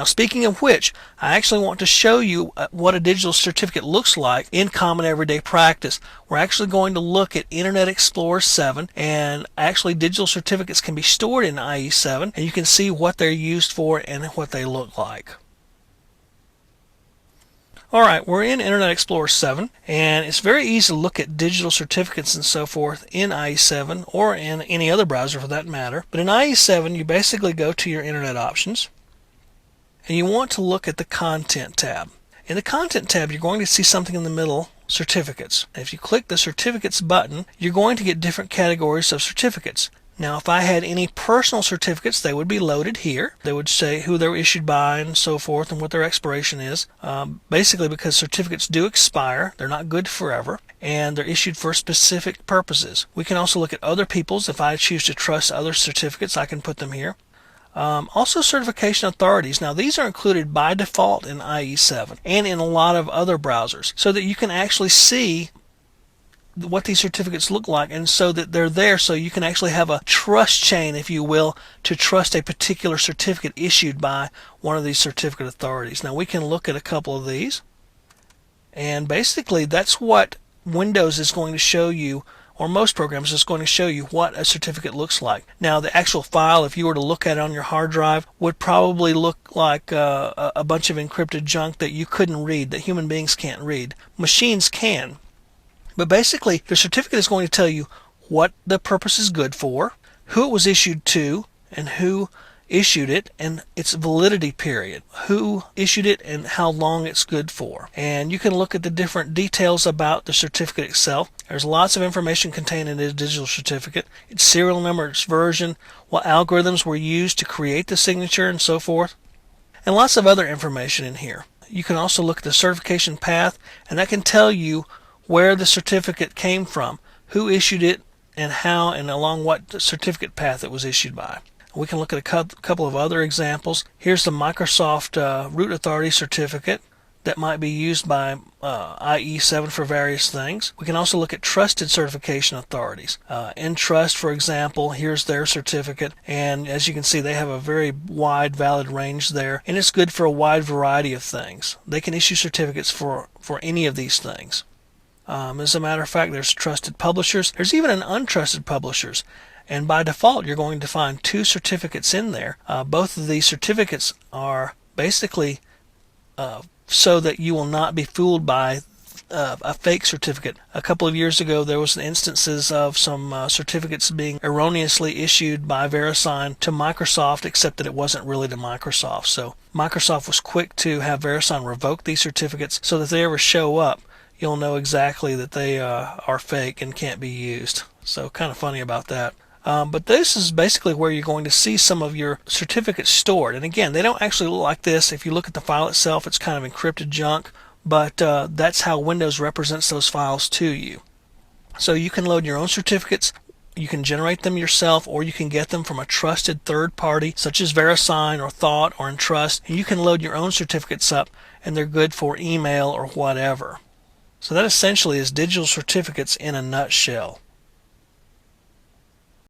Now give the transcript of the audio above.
Now, speaking of which, I actually want to show you what a digital certificate looks like in common everyday practice. We're actually going to look at Internet Explorer 7, and actually digital certificates can be stored in IE7, and you can see what they're used for and what they look like. Alright, we're in Internet Explorer 7, and it's very easy to look at digital certificates and so forth in IE7 or in any other browser for that matter. But in IE7, you basically go to your Internet options, and you want to look at the Content tab. In the Content tab, you're going to see something in the middle, Certificates. And if you click the Certificates button, you're going to get different categories of certificates. Now, if I had any personal certificates, they would be loaded here. They would say who they were issued by and so forth and what their expiration is. Basically, because certificates do expire, they're not good forever, and they're issued for specific purposes. We can also look at other people's. If I choose to trust other certificates, I can put them here. Also certification authorities. Now these are included by default in IE7 and in a lot of other browsers, so that you can actually see what these certificates look like, and so that they're there so you can actually have a trust chain, if you will, to trust a particular certificate issued by one of these certificate authorities. Now we can look at a couple of these, and basically that's what Windows is going to show you, or most programs is going to show you what a certificate looks like. Now the actual file, if you were to look at it on your hard drive, would probably look like a bunch of encrypted junk that you couldn't read, that human beings can't read. Machines can. But basically the certificate is going to tell you what the purpose is good for, who it was issued to, and who issued it, and its validity period, who issued it and how long it's good for. And you can look at the different details about the certificate itself. There's lots of information contained in a digital certificate: its serial number, its version, what algorithms were used to create the signature, and so forth, and lots of other information in here. You can also look at the certification path, and that can tell you where the certificate came from, who issued it, and how and along what certificate path it was issued by. We can look at a couple of other examples. Here's the Microsoft Root Authority certificate that might be used by IE7 for various things. We can also look at trusted certification authorities. Entrust, for example, here's their certificate, and as you can see, they have a very wide valid range there, and it's good for a wide variety of things. They can issue certificates for any of these things. As a matter of fact, there's trusted publishers. There's even an untrusted publishers. And by default, you're going to find two certificates in there. Both of these certificates are basically so that you will not be fooled by a fake certificate. A couple of years ago, there was instances of some certificates being erroneously issued by VeriSign to Microsoft, except that it wasn't really to Microsoft. So Microsoft was quick to have VeriSign revoke these certificates, so that if they ever show up, you'll know exactly that they are fake and can't be used. So kind of funny about that. But this is basically where you're going to see some of your certificates stored. And again, they don't actually look like this. If you look at the file itself, it's kind of encrypted junk, but that's how Windows represents those files to you. So you can load your own certificates, you can generate them yourself, or you can get them from a trusted third party such as VeriSign or Thought or Entrust, and you can load your own certificates up, and they're good for email or whatever. So that essentially is digital certificates in a nutshell.